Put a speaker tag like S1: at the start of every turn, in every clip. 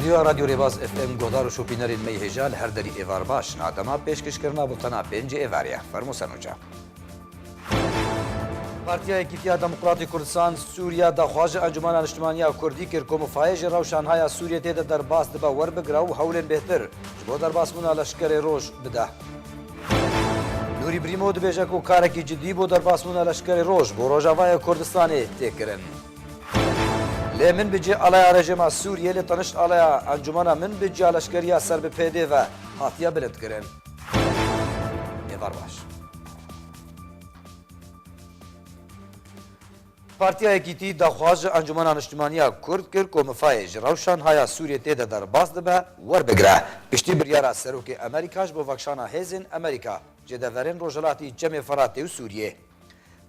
S1: استودیو رادیو ریواز اف ام گودار و شوپینرین می هجال هر دری ایوار باش نادما پیشکش کرنا بولتنا پنج ایواریا فرمو سنوجا پارتیا یکیتیا دموکراتی کردستان سوریا دخواج انجمن اجتماعی کردی کرکم و فایج روشنهای سوریه تید در باس دبا ور بگراو هولن بهتر جبو در باس منا لشکر روش بده نوری بریمو دبیجه کو کارکی جدی بو در باس منا لشکر روش بو روجاوای کردستان تکرن لی من بجی علیا رژیم سوریه لی تنشت علیا انجمن من بجی لشکریا سر به پیده و هاتیا بلند کرن ایوار باش پارتیا یکیتی دخواج انجمن اجتماعی کرد کرد که مفایج روشن های سوریه تیده در باز دبه ور بگره پشتی بریارا سروک امریکاش با وکشانا هیزن امریکا جدورین روجلاتی جمع فراتی و سوریه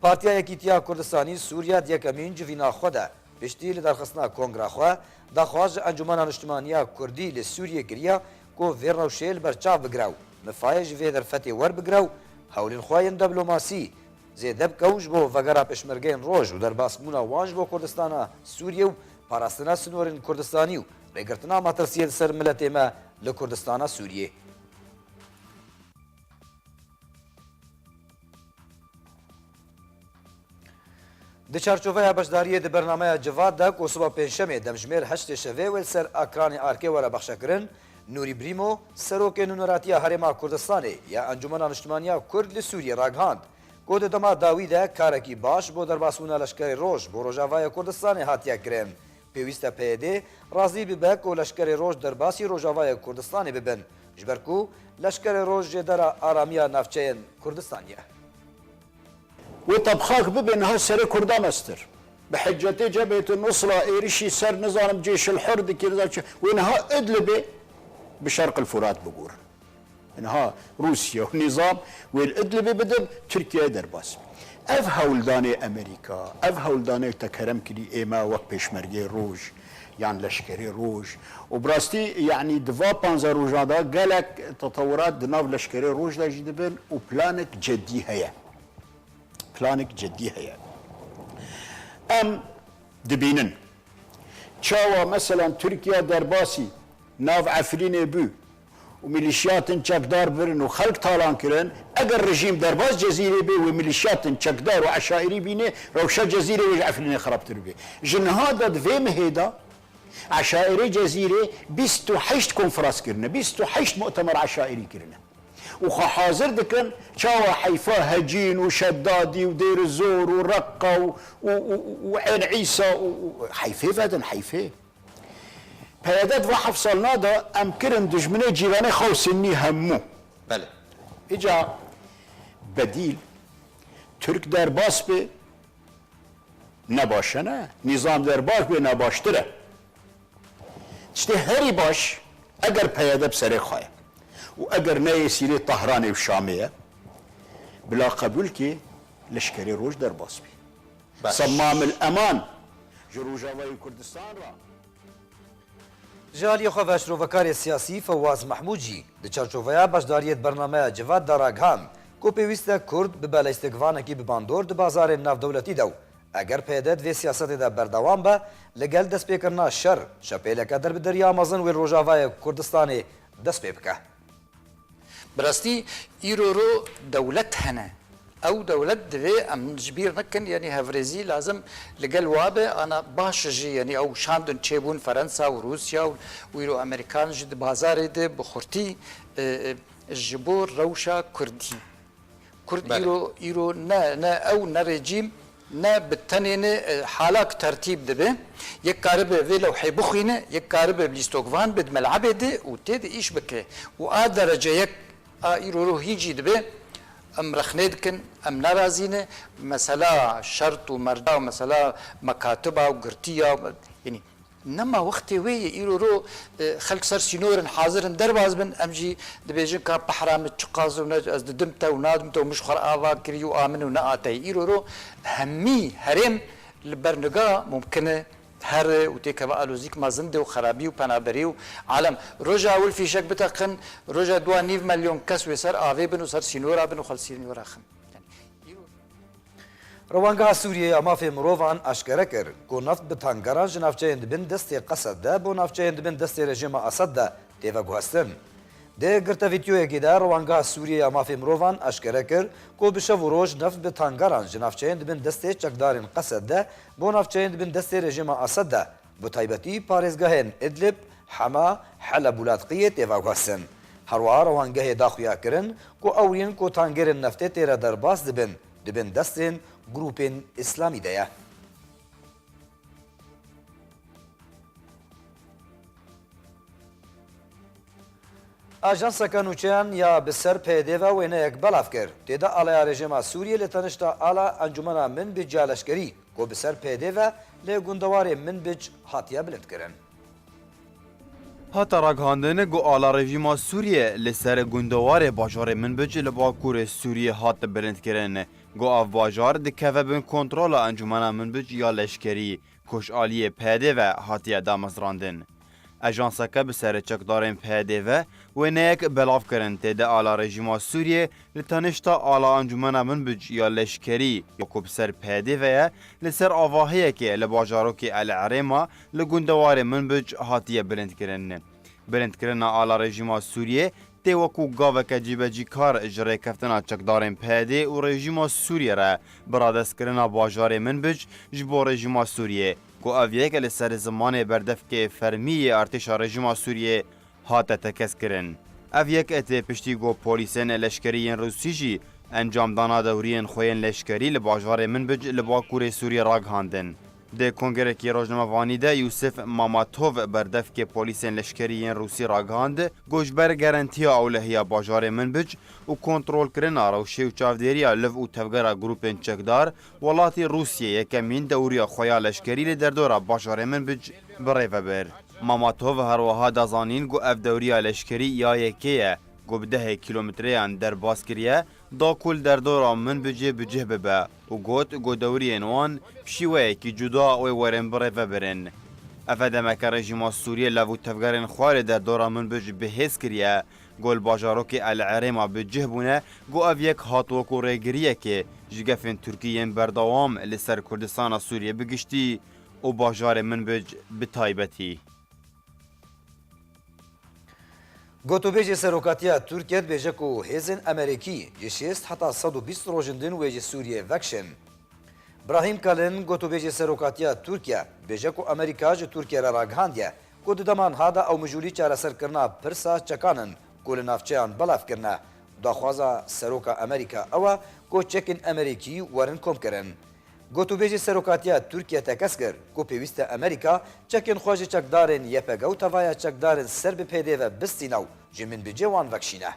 S1: پارتیا یکیتیا کردستانی سوریه دیکمین جوینا خوده پشتی لدرخستنا کنگرا خواه دخواج انجمن اجتماعی کردی لسوریه گریا که ویر روشیل برچاو بگراو مفایج وی در فتی ور بگراو هولین خواهین دبلوماسی زیدب کوج بو وگرا پشمرگین روج و در باسمونا وانج بو کردستان سوریه و پاراستنا سنورین کردستانی و بگرتنا ماترسیه سر ملت ما لکردستان سوریه د چارچوبه بشداری د برنامه جواد دا کو صبح پنجشنبه دمجمیر 8 شوه ول سر اکران ارکه ولا بخشکرن نوری بریمو سروک نونراتیا هرما کردستان یا انجمن اجتماعی کرد لسوریه راگهاند گود دما داویده کارکی باش بو در باسونا لشکر روش بو روجاوای کردستان هاتیا کرن پیوسته پیده راضی ببک و لشکر روش در باسی روجاوای کردستان ببن جبرکو لشکر روش در آرامیا نافچین کردستانیه
S2: وطبخاك ببنها سر كردان استر بحجتي جبهة النصرة إيرشي سر نظام جيش الحر كذا وينها إدلبة بشرق الفرات بقول إنها روسيا ونظام والإدلبة بدل تركيا درباس أف هولداني أمريكا أف هولداني تكرم كلي إيما وقت بيشمرجي روج يعني لشكري روج وبراستي يعني دفا بانزا روجادا قالك تطورات دناف لشكري روج لا جدبن وبلانك جدي هيا بلانك جدي هيا ام دبينن تشاوا مثلا تركيا درباسي ناف عفرين بو وميليشيات تشكدار برن وخلق طالان كرن اگر رجيم درباس جزيره بي وميليشيات تشكدار وعشائري بينه روشا جزيره وعفرين خربتر بي جن هذا دفيم هيدا عشائري جزيره 28 كونفرنس كرنا 28 مؤتمر عشائري كرنا وحاضر دكن شاوا حيفا هجين وشدادي ودير الزور ورقة وعين عيسى وحيفا فادن حيفا بيادات وحف صلنادا أمكرن دجمني جيراني خوسني همو
S3: بله
S2: إجا بديل ترك درباس بي نباشنا نظام درباس بي نباشتره تشتي هري باش اگر بيادة بسري خواهي واگر نه سيري طهراني وشامية بلا قبول كي لشكري روج درباس بي صمام الأمان جروجاوي كردستان را
S1: جالي خوفش روكاري السياسي فواز محمودجي د چارچوبه بشداريت برنامه جواد دراغان کو پیوسته کرد به بالاستگوانه کی به باندور د بازار ناف دولتی دو اگر پیدت و سیاست دا بردوام به لگل دست پیکرنا شر شپیله کدر به دریا مزن و روجاوای کردستان دست پیبکه
S3: براستی ایرو رو دولت هنه او دولت دوی ام جبیر نکن یعنی هفرزی لازم لگل وابه انا باش جی یعنی او شاندن چیبون فرنسا و روسیا و ایرو امریکان جد بازار ده بخورتی جبور روشا کردی کرد ایرو نه او نه رژیم نه بتنین حالاك ترتيب دبه يك كاربه في لو حيبخينه يك كاربه بليستوغفان بد ملعبه ده وتد ايش بكه وآ درجه يك ايرو هيجي دبه ام رخنيدكن ام نرازينه مثلا شرط ومرجع ومثلا مكاتبه وقرتيه يعني نما وقت وي ايرو خلق سر سينور حاضر درباز بن امجي دبيجن كا بحرام تشقاز از دمته ونادمته ومش خرابا كريو امن وناتي ايرو همي هرم البرنقا ممكن هر وتيك بقى لوزيك ما زنده وخرابي وبنابري عالم رجع والفي شك بتقن رجع 2 مليون كس وسر افي بنو سر سينورا بنو خل سينورا خم
S1: ڕەوانگەها سووریە ئەمافێ مرۆڤان ئاشکەرە کرد کۆ نەفت bi tangeran ji navçeyên dibin destê qesed de بۆ navçeyên dibin destê rejîma Asad de têve guhestin. Dê girta vîdyoyekê de ڕەوانگەها سووریە ئەمافێ مرۆڤان ئاشکەرە کرد کۆ bi şev û roj neft bi tangeran ji navçeyên dibin destê çekdarên qesed de بۆ navçeyên dibin destê rejîma Asad de bi taybetî parêzgehên İdlib, Hema, Heleb û Latqiyê têve guhestin. Herwiha ڕەوانگehê daxuya kirin ku ewrîn ku tangerên neftê têre derbas dibin destên grûpên İslamî de ye. Ajanseka nûçeyan ya bi ser pêdêva wêneyek belav kir. Têde alaya rejima Sûriyê li tenişta ala encumena Minbic ya leşkerî ku bi ser pêdêve lê gundewarê Minbic hatiye bilind kirin.
S4: Heta ragihandinê got ala rejîma Sûriyê li ser gundewarê bajarê Minbic li Bakurê Sûriyê hat bilindkirin. Got ev bajar dikeve bin kontrola encumena Minbic ya leşkerî koşaliyê pêdêve hatiye damezrandin. Ajanseke bi serê çekdarên pêdêve wêneyek belav kirin têde ala rejîma Sûriyê li tenişta ala encumena Minbic ya leşkerî ya ku bi ser pêdêve ye li ser avahiyekê li bajarokê El Erêma li gundewarê Minbic hatiye bilindkirin. Bilindkirina ala rejîma Sûriyê tê wekû gaveke cîbecîkar ji rêkeftina çekdarên pêdê û rejîma Sûriyê re biradestkirina bajarê Minbic ji bo rejîma Sûriyê ku ev yek li ser zimanê berdevkê fermiyê artêşa rejîma Sûriyê hate tekeskirin. Ev yek tê piştî got polîsên leşkeriyên Rûsî jî encamdana dewriyên xwe yên leşkerî li bajarê Minbic li Bakurê Sûriyê ragihandin. Dê kongerekî rojnamevanî de Yusuf Mamatov berdevkê polîsên leşkeriyên Rûsî ragihand goşber gerantiya ewlehiya bajarê Minbic û kontrolkirina rewşê û çavdêriya liv û tevgera grûpên çekdar welatê Rûsyê yekemîn dewriya xwe ya leşkerî li derdora bajarê Minbic birêve bir. Mamatov herwiha dazanîn got ev dewriya leşkerî ya yekê ye got bi 10 kîlometreyan derbas kiriye da kul derdora Minbicê bicih bibe û got dewriyên wan pişîweyekî cuda wê werin birêve birin. Ev demeke rejîma Sûriyê lev û tevgerên xwe li derdora Minbic bihêz kiriye got bajarokê El Erêma bicih bûne got ev yek hat wekû rêgiriyekê ji gefên Tirkiyeyên berdewam li ser Kurdistana Sûriyê bigiştî û bajarê Minbic bi taybetî.
S1: Gotûbêjê serokatiya Tirkiye dibêje ku hêzên Amerîkî ji 6 heta 120 rojin din wê ji Sûriyê vekşin. Brahim Kalin gotûbêjê serokatiya Tirkiye dibêje ku Amerîka ji Tirkiye re ragihandiye ku di deman hada ew mijûlî çareserkirina pirsa çekanin ku li navçeyan belav kirine. Daxwaza seroka Amerîka ew e ku çekên Amerîkî werin komkirin. Gotûbêjê serokatiya Tirkiye tekez kir ku pêwîst e Amerîka çekên xwe ji çekdarên YPG û tevaya çekdarên ser bi pêdêve bistîne û ji Minbicê wan vekşîne.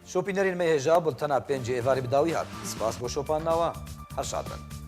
S1: Şopînerên me hêja bultena pêncê êvarê bi dawî hat. Spas bo şopandina we. Her şad bin.